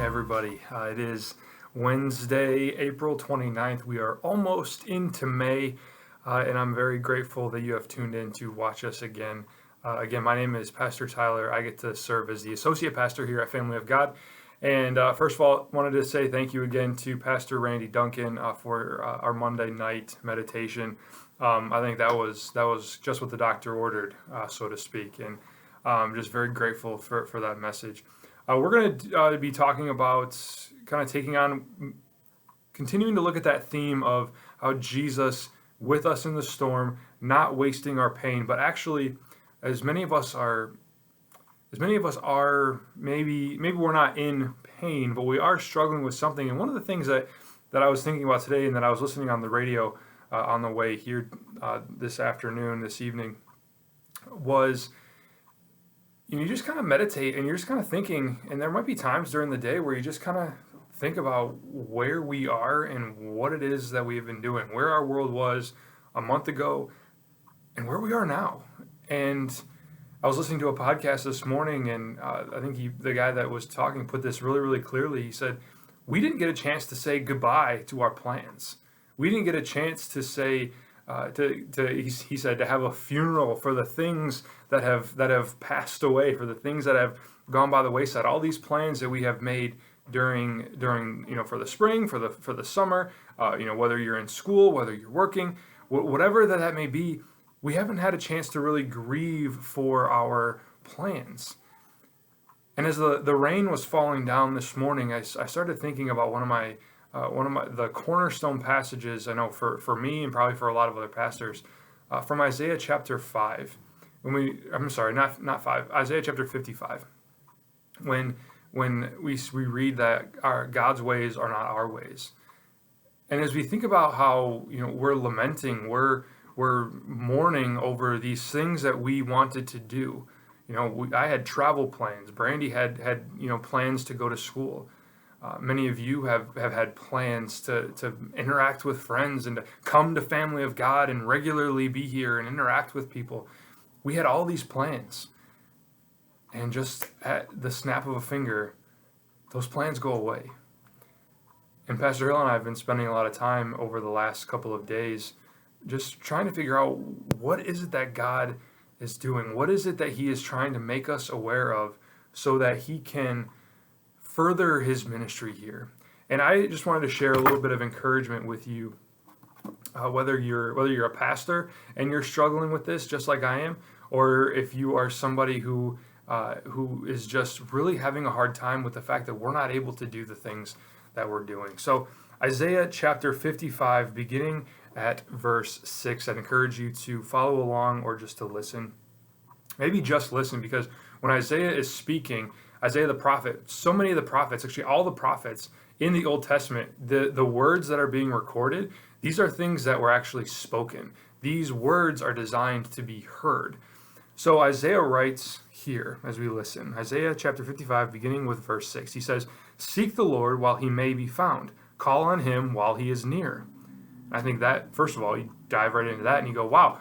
everybody. It is Wednesday, April 29th. We are almost into May, and I'm very grateful that you have tuned in to watch us again. Again, my name is Pastor Tyler. I get to serve as the associate pastor here at Family of God. And first of all, wanted to say thank you again to Pastor Randy Duncan for our Monday night meditation. I think that was just what the doctor ordered, so to speak, and I'm just very grateful for that message. We're going to be talking about kind of continuing to look at that theme of how Jesus with us in the storm, not wasting our pain, but actually, as many of us are, maybe we're not in pain, but we are struggling with something. And one of the things that I was thinking about today, and that I was listening on the radio on the way here this evening, was you just kind of meditate and you're just kind of thinking, and there might be times during the day where you just kind of think about where we are and what it is that we have been doing, where our world was a month ago and where we are now. And I was listening to a podcast this morning, and I think the guy that was talking put this really, really clearly. He said, we didn't get a chance to say goodbye to our plans. We didn't get a chance to say, he said, to have a funeral for the things that have passed away, for the things that have gone by the wayside. All these plans that we have made during for the spring, for the summer, whether you're in school, whether you're working, whatever that may be, we haven't had a chance to really grieve for our plans. And as the rain was falling down this morning, I started thinking about one of my the cornerstone passages, I know for me and probably for a lot of other pastors, from Isaiah chapter 5. Not 5, Isaiah chapter 55. When we read that God's ways are not our ways. And as we think about how we're lamenting, we're mourning over these things that we wanted to do. I had travel plans. Brandy had plans to go to school. Many of you have had plans to interact with friends and to come to Family of God and regularly be here and interact with people. We had all these plans. And just at the snap of a finger, those plans go away. And Pastor Hill and I have been spending a lot of time over the last couple of days just trying to figure out what is it that God is doing? What is it that he is trying to make us aware of so that he can further his ministry here? And I just wanted to share a little bit of encouragement with you, whether you're a pastor and you're struggling with this just like I am, or if you are somebody who is just really having a hard time with the fact that we're not able to do the things that we're doing. So Isaiah chapter 55, beginning at verse 6. I'd encourage you to follow along or just to listen. Maybe just listen, because when Isaiah is speaking, Isaiah the prophet, so many of the prophets, actually all the prophets in the Old Testament, the words that are being recorded, these are things that were actually spoken. These words are designed to be heard. So Isaiah writes here as we listen. Isaiah chapter 55, beginning with verse 6. He says, "Seek the Lord while he may be found. Call on him while he is near." I think that, first of all, you dive right into that and you go, wow,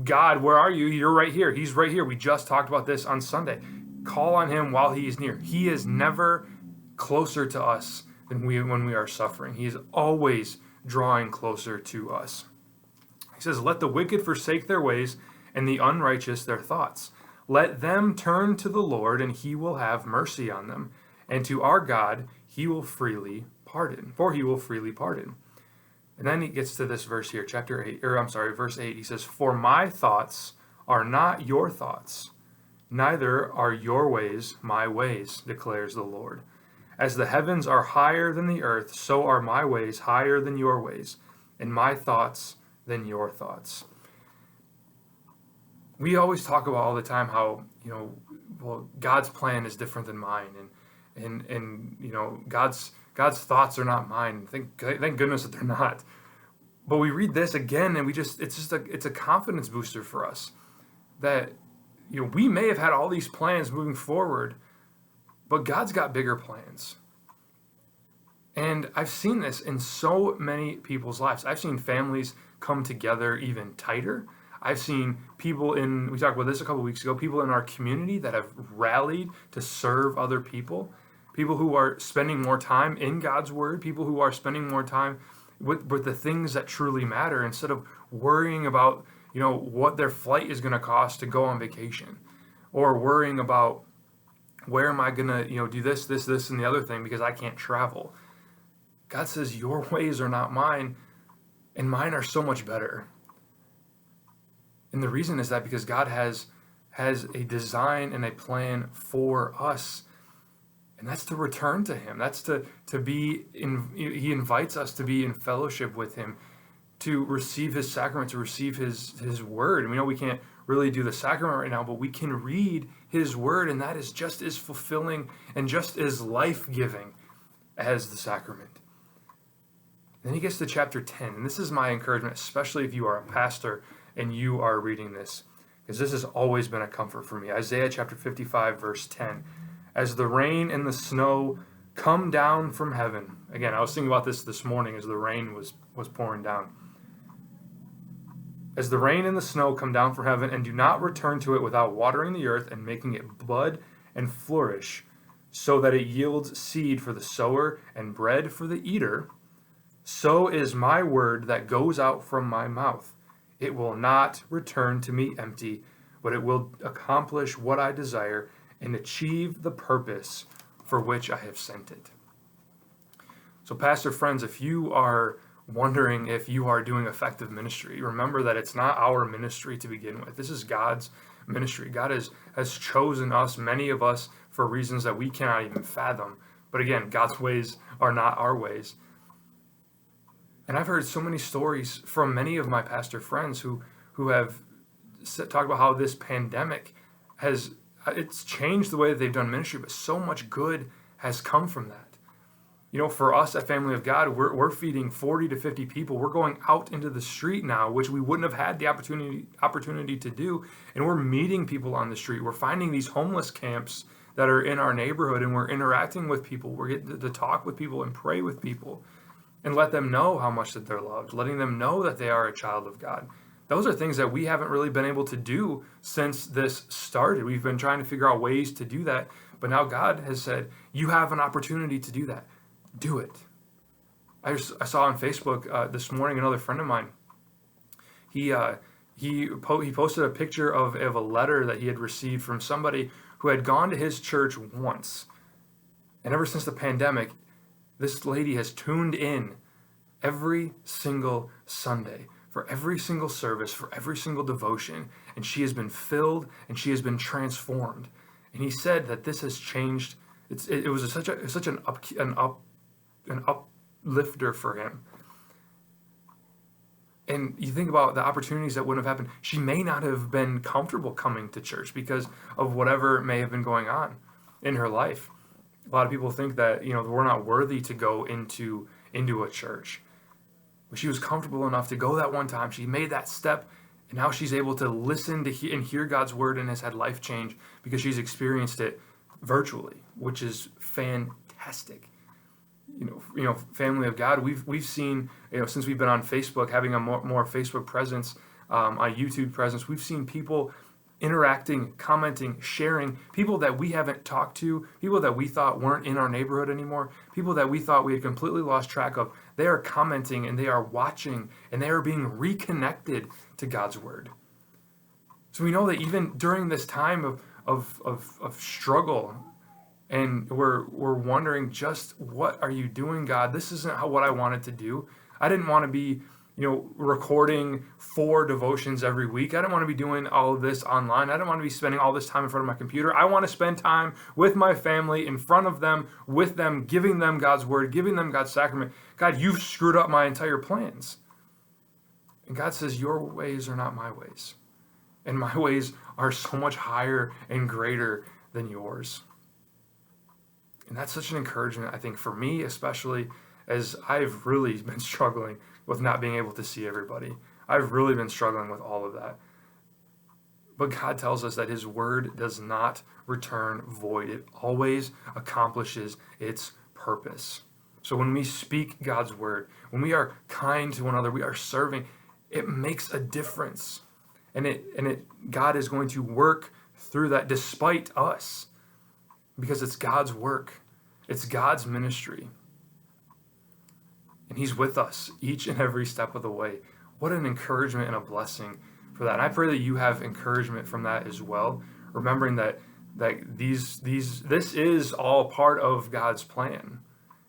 God, where are you? You're right here. He's right here. We just talked about this on Sunday. Call on him while he is near. He is never closer to us than when we are suffering. He is always drawing closer to us. He says, "Let the wicked forsake their ways and the unrighteous their thoughts. Let them turn to the Lord, and he will have mercy on them. And to our God, he will freely pardon, for he will freely pardon." And then he gets to this verse here, verse 8. He says, "For my thoughts are not your thoughts, neither are your ways my ways, declares the Lord. As the heavens are higher than the earth, so are my ways higher than your ways, and my thoughts than your thoughts." We always talk about all the time how, God's plan is different than mine, and God's thoughts are not mine. Thank goodness that they're not. But we read this again, and it's a confidence booster for us that we may have had all these plans moving forward, but God's got bigger plans. And I've seen this in so many people's lives. I've seen families come together even tighter. I've seen people we talked about this a couple weeks ago, people in our community that have rallied to serve other people, people who are spending more time in God's word, people who are spending more time with the things that truly matter instead of worrying about, what their flight is going to cost to go on vacation, or worrying about where am I going to, do this, and the other thing because I can't travel. God says, your ways are not mine, and mine are so much better. And the reason is that because God has a design and a plan for us, and that's to return to him. That's to be he invites us to be in fellowship with him, to receive his sacrament, to receive his word. And we know we can't really do the sacrament right now, but we can read his word, and that is just as fulfilling and just as life-giving as the sacrament. Then he gets to chapter 10, and this is my encouragement, especially if you are a pastor and you are reading this, because this has always been a comfort for me. Isaiah chapter 55, verse 10. As the rain and the snow come down from heaven. Again, I was thinking about this morning as the rain was pouring down. As the rain and the snow come down from heaven and do not return to it without watering the earth and making it bud and flourish, so that it yields seed for the sower and bread for the eater, so is my word that goes out from my mouth. It will not return to me empty, but it will accomplish what I desire and achieve the purpose for which I have sent it. So, pastor friends, if you are wondering if you are doing effective ministry, remember that it's not our ministry to begin with. This is God's ministry. God has chosen us, many of us, for reasons that we cannot even fathom. But again, God's ways are not our ways. And I've heard so many stories from many of my pastor friends who have talked about how this pandemic it's changed the way that they've done ministry, but so much good has come from that. For us at Family of God, we're feeding 40 to 50 people. We're going out into the street now, which we wouldn't have had the opportunity to do, and we're meeting people on the street. We're finding these homeless camps that are in our neighborhood, and we're interacting with people. We're getting to talk with people and pray with people and let them know how much that they're loved, letting them know that they are a child of God. Those are things that we haven't really been able to do since this started. We've been trying to figure out ways to do that, but now God has said, you have an opportunity to do that. Do it. I saw on Facebook this morning, another friend of mine, he posted a picture of a letter that he had received from somebody who had gone to his church once. And ever since the pandemic, this lady has tuned in every single Sunday for every single service, for every single devotion, and she has been filled and she has been transformed. And he said that this has changed. It was such an uplifter for him. And you think about the opportunities that wouldn't have happened. She may not have been comfortable coming to church because of whatever may have been going on in her life. A lot of people think that we're not worthy to go into a church. But she was comfortable enough to go that one time. She made that step, and now she's able to listen to and hear God's word and has had life change because she's experienced it virtually, which is fantastic. Family of God, we've seen, since we've been on Facebook, having a more Facebook presence, a YouTube presence, we've seen people interacting, commenting, sharing, people that we haven't talked to, people that we thought weren't in our neighborhood anymore, people that we thought we had completely lost track of. They are commenting and they are watching and they are being reconnected to God's word. So we know that even during this time of struggle, and we're wondering, just what are you doing, God? This isn't what I wanted to do. I didn't want to be recording 4 devotions every week. I don't want to be doing all of this online. I don't want to be spending all this time in front of my computer. I want to spend time with my family, in front of them, with them, giving them God's word, giving them God's sacrament. God, you've screwed up my entire plans. And God says, your ways are not my ways. And my ways are so much higher and greater than yours. And that's such an encouragement, I think, for me, especially as I've really been struggling with not being able to see everybody. I've really been struggling with all of that. But God tells us that his word does not return void. It always accomplishes its purpose. So when we speak God's word, when we are kind to one another, we are serving, it makes a difference. And God is going to work through that despite us, because it's God's work. It's God's ministry. And he's with us each and every step of the way. What an encouragement and a blessing for that. And I pray that you have encouragement from that as well, remembering that this is all part of God's plan.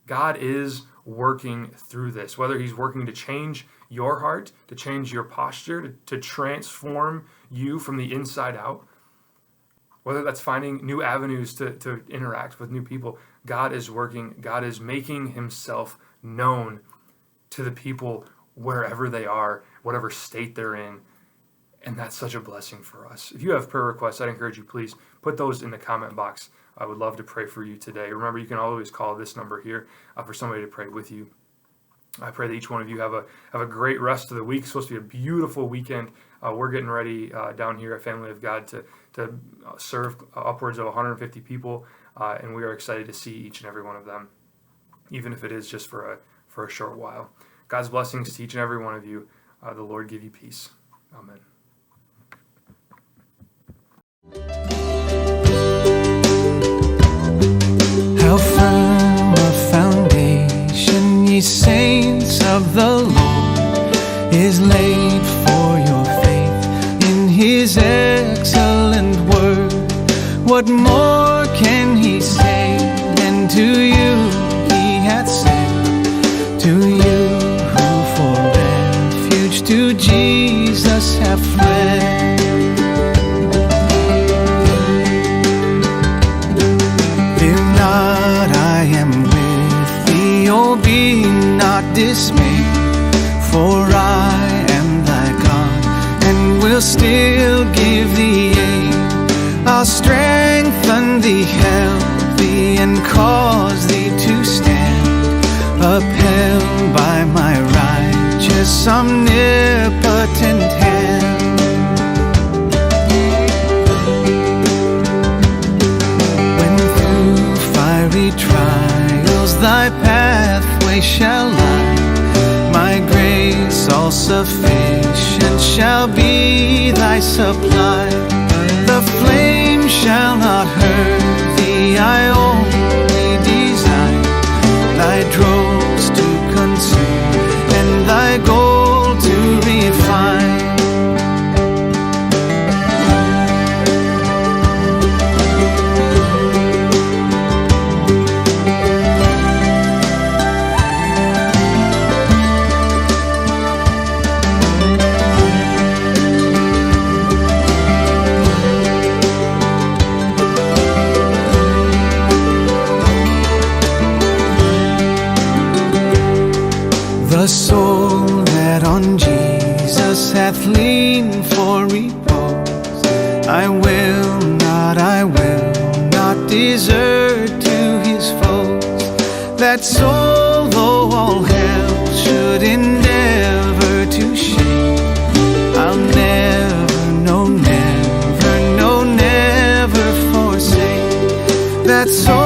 God is working through this, whether he's working to change your heart, to change your posture, to transform you from the inside out, whether that's finding new avenues to interact with new people. God is working. God is making himself known to the people wherever they are, whatever state they're in. And that's such a blessing for us. If you have prayer requests, I'd encourage you, please put those in the comment box. I would love to pray for you today. Remember, you can always call this number here for somebody to pray with you. I pray that each one of you have a great rest of the week. It's supposed to be a beautiful weekend. We're getting ready down here at Family of God to serve upwards of 150 people, and we are excited to see each and every one of them, even if it is just for a short while. God's blessings to each and every one of you. The Lord give you peace. Amen. How firm a foundation, ye saints of the Lord, is laid for your faith in his excellent word. What more can he say than to you he hath said? To you who for refuge to Jesus have fled. I am with thee, oh be not dismayed, for I am thy God, and will still give thee aid. I'll strengthen thee, help thee, and cause thee to stand, upheld by my righteous omnipotent hand. Trials thy pathway shall lie, my grace all sufficient shall be thy supply. The flame shall not hurt thee, I only desire thy dross to consume and thy gold to refine. The soul that on Jesus hath leaned for repose, I will not desert to his foes. That soul, though all hell should endeavor to shake, I'll never forsake. That soul